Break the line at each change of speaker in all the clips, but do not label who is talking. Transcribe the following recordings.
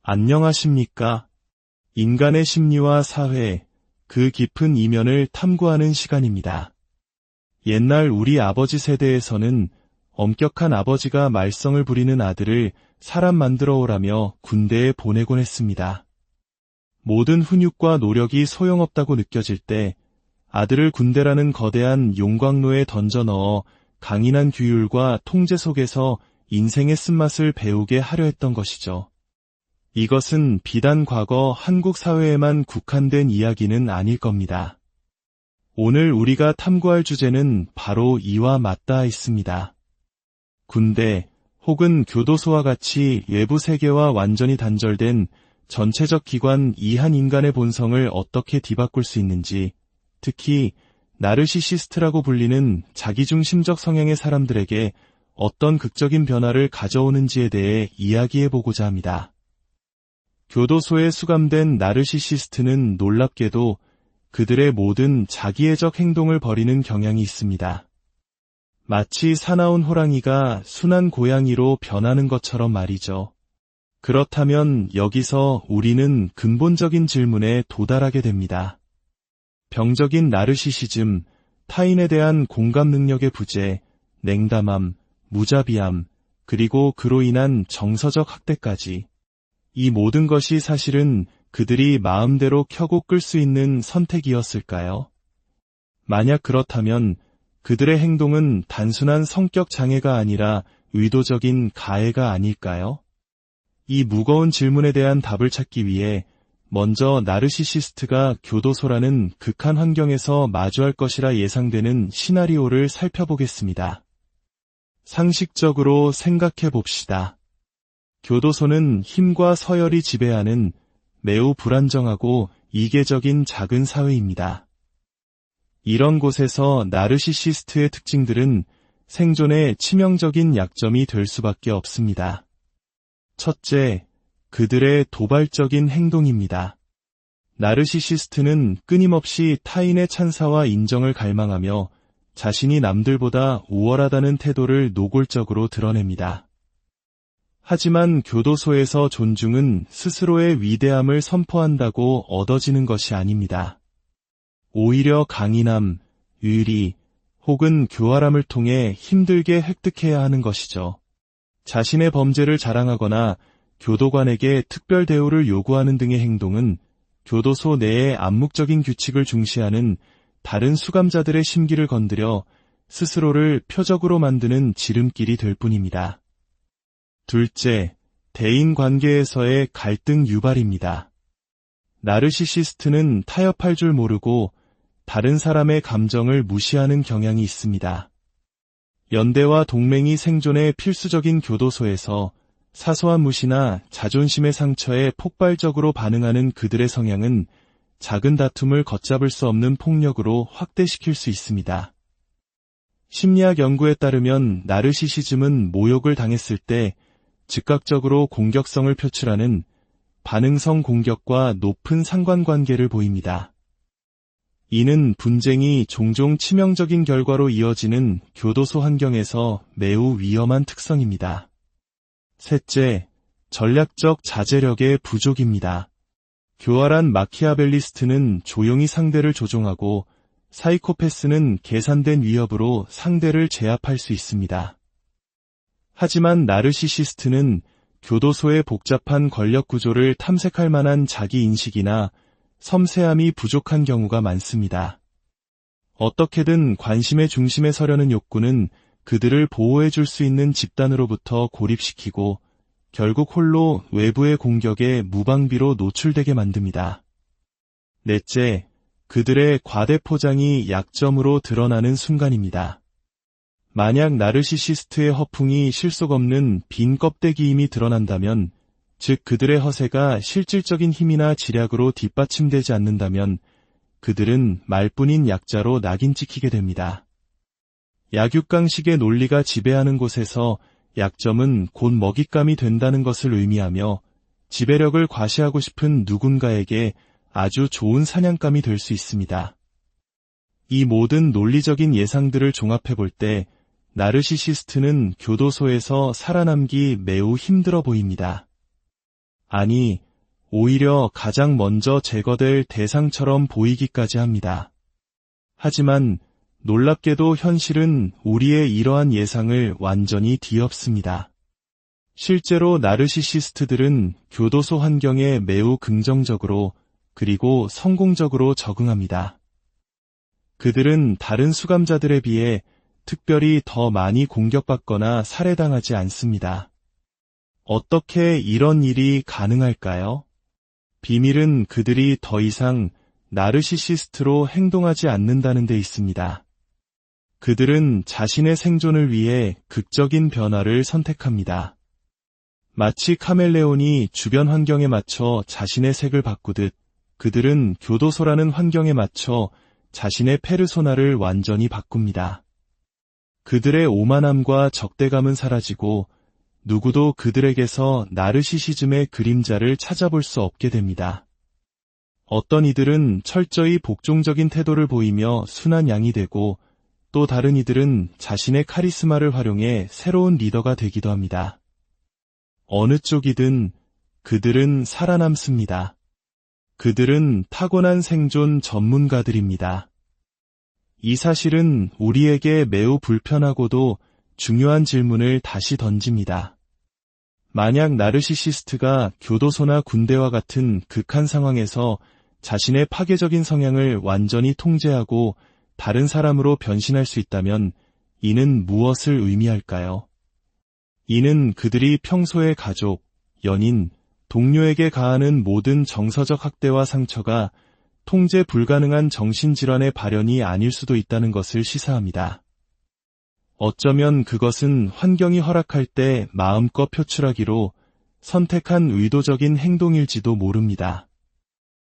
안녕하십니까? 인간의 심리와 사회, 그 깊은 이면을 탐구하는 시간입니다. 옛날 우리 아버지 세대에서는 엄격한 아버지가 말썽을 부리는 아들을 사람 만들어 오라며 군대에 보내곤 했습니다. 모든 훈육과 노력이 소용없다고 느껴질 때 아들을 군대라는 거대한 용광로에 던져 넣어 강인한 규율과 통제 속에서 인생의 쓴맛을 배우게 하려 했던 것이죠. 이것은 비단 과거 한국 사회에만 국한된 이야기는 아닐 겁니다. 오늘 우리가 탐구할 주제는 바로 이와 맞닿아 있습니다. 군대 혹은 교도소와 같이 외부 세계와 완전히 단절된 전체적 기관 이한 인간의 본성을 어떻게 뒤바꿀 수 있는지, 특히 나르시시스트라고 불리는 자기중심적 성향의 사람들에게 어떤 극적인 변화를 가져오는지에 대해 이야기해보고자 합니다. 교도소에 수감된 나르시시스트는 놀랍게도 그들의 모든 자기애적 행동을 벌이는 경향이 있습니다. 마치 사나운 호랑이가 순한 고양이로 변하는 것처럼 말이죠. 그렇다면 여기서 우리는 근본적인 질문에 도달하게 됩니다. 병적인 나르시시즘, 타인에 대한 공감 능력의 부재, 냉담함, 무자비함, 그리고 그로 인한 정서적 학대까지, 이 모든 것이 사실은 그들이 마음대로 켜고 끌 수 있는 선택이었을까요? 만약 그렇다면 그들의 행동은 단순한 성격 장애가 아니라 의도적인 가해가 아닐까요? 이 무거운 질문에 대한 답을 찾기 위해 먼저 나르시시스트가 교도소라는 극한 환경에서 마주할 것이라 예상되는 시나리오를 살펴보겠습니다. 상식적으로 생각해 봅시다. 교도소는 힘과 서열이 지배하는 매우 불안정하고 이계적인 작은 사회입니다. 이런 곳에서 나르시시스트의 특징들은 생존의 치명적인 약점이 될 수밖에 없습니다. 첫째, 그들의 도발적인 행동입니다. 나르시시스트는 끊임없이 타인의 찬사와 인정을 갈망하며 자신이 남들보다 우월하다는 태도를 노골적으로 드러냅니다. 하지만 교도소에서 존중은 스스로의 위대함을 선포한다고 얻어지는 것이 아닙니다. 오히려 강인함, 의리, 혹은 교활함을 통해 힘들게 획득해야 하는 것이죠. 자신의 범죄를 자랑하거나 교도관에게 특별 대우를 요구하는 등의 행동은 교도소 내의 암묵적인 규칙을 중시하는 다른 수감자들의 심기를 건드려 스스로를 표적으로 만드는 지름길이 될 뿐입니다. 둘째, 대인관계에서의 갈등 유발입니다. 나르시시스트는 타협할 줄 모르고 다른 사람의 감정을 무시하는 경향이 있습니다. 연대와 동맹이 생존의 필수적인 교도소에서 사소한 무시나 자존심의 상처에 폭발적으로 반응하는 그들의 성향은 작은 다툼을 걷잡을 수 없는 폭력으로 확대시킬 수 있습니다. 심리학 연구에 따르면 나르시시즘은 모욕을 당했을 때 즉각적으로 공격성을 표출하는 반응성 공격과 높은 상관관계를 보입니다. 이는 분쟁이 종종 치명적인 결과로 이어지는 교도소 환경에서 매우 위험한 특성입니다. 셋째, 전략적 자제력의 부족입니다. 교활한 마키아벨리스트는 조용히 상대를 조종하고 사이코패스는 계산된 위협으로 상대를 제압할 수 있습니다. 하지만 나르시시스트는 교도소의 복잡한 권력 구조를 탐색할 만한 자기인식이나 섬세함이 부족한 경우가 많습니다. 어떻게든 관심의 중심에 서려는 욕구는 그들을 보호해 줄 수 있는 집단으로부터 고립시키고 결국 홀로 외부의 공격에 무방비로 노출되게 만듭니다. 넷째, 그들의 과대 포장이 약점으로 드러나는 순간입니다. 만약 나르시시스트의 허풍이 실속 없는 빈 껍데기임이 드러난다면, 즉 그들의 허세가 실질적인 힘이나 지략으로 뒷받침되지 않는다면 그들은 말뿐인 약자로 낙인 찍히게 됩니다. 약육강식의 논리가 지배하는 곳에서 약점은 곧 먹잇감이 된다는 것을 의미하며 지배력을 과시하고 싶은 누군가에게 아주 좋은 사냥감이 될 수 있습니다. 이 모든 논리적인 예상들을 종합해 볼 때 나르시시스트는 교도소에서 살아남기 매우 힘들어 보입니다. 아니, 오히려 가장 먼저 제거될 대상처럼 보이기까지 합니다. 하지만 놀랍게도 현실은 우리의 이러한 예상을 완전히 뒤엎습니다. 실제로 나르시시스트들은 교도소 환경에 매우 긍정적으로 그리고 성공적으로 적응합니다. 그들은 다른 수감자들에 비해 특별히 더 많이 공격받거나 살해당하지 않습니다. 어떻게 이런 일이 가능할까요? 비밀은 그들이 더 이상 나르시시스트로 행동하지 않는다는 데 있습니다. 그들은 자신의 생존을 위해 극적인 변화를 선택합니다. 마치 카멜레온이 주변 환경에 맞춰 자신의 색을 바꾸듯 그들은 교도소라는 환경에 맞춰 자신의 페르소나를 완전히 바꿉니다. 그들의 오만함과 적대감은 사라지고 누구도 그들에게서 나르시시즘의 그림자를 찾아볼 수 없게 됩니다. 어떤 이들은 철저히 복종적인 태도를 보이며 순한 양이 되고 또 다른 이들은 자신의 카리스마를 활용해 새로운 리더가 되기도 합니다. 어느 쪽이든 그들은 살아남습니다. 그들은 타고난 생존 전문가들입니다. 이 사실은 우리에게 매우 불편하고도 중요한 질문을 다시 던집니다. 만약 나르시시스트가 교도소나 군대와 같은 극한 상황에서 자신의 파괴적인 성향을 완전히 통제하고 다른 사람으로 변신할 수 있다면 이는 무엇을 의미할까요? 이는 그들이 평소의 가족, 연인, 동료에게 가하는 모든 정서적 학대와 상처가 통제 불가능한 정신질환의 발현이 아닐 수도 있다는 것을 시사합니다. 어쩌면 그것은 환경이 허락할 때 마음껏 표출하기로 선택한 의도적인 행동일지도 모릅니다.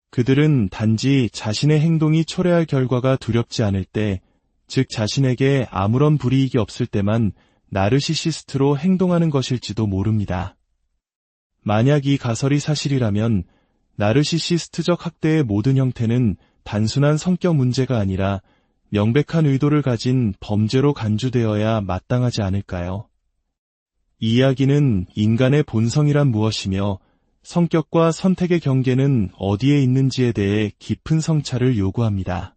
그들은 단지 자신의 행동이 초래할 결과가 두렵지 않을 때, 즉 자신에게 아무런 불이익이 없을 때만 나르시시스트로 행동하는 것일지도 모릅니다. 만약 이 가설이 사실이라면 나르시시스트적 학대의 모든 형태는 단순한 성격 문제가 아니라 명백한 의도를 가진 범죄로 간주되어야 마땅하지 않을까요? 이 이야기는 인간의 본성이란 무엇이며 성격과 선택의 경계는 어디에 있는지에 대해 깊은 성찰을 요구합니다.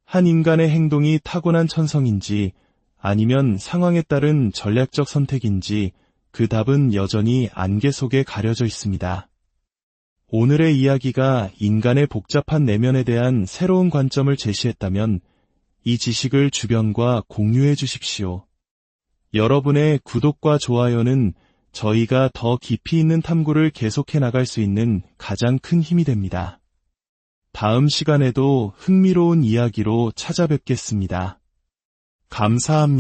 한 인간의 행동이 타고난 천성인지 아니면 상황에 따른 전략적 선택인지 그 답은 여전히 안개 속에 가려져 있습니다. 오늘의 이야기가 인간의 복잡한 내면에 대한 새로운 관점을 제시했다면 이 지식을 주변과 공유해 주십시오. 여러분의 구독과 좋아요는 저희가 더 깊이 있는 탐구를 계속해 나갈 수 있는 가장 큰 힘이 됩니다. 다음 시간에도 흥미로운 이야기로 찾아뵙겠습니다. 감사합니다.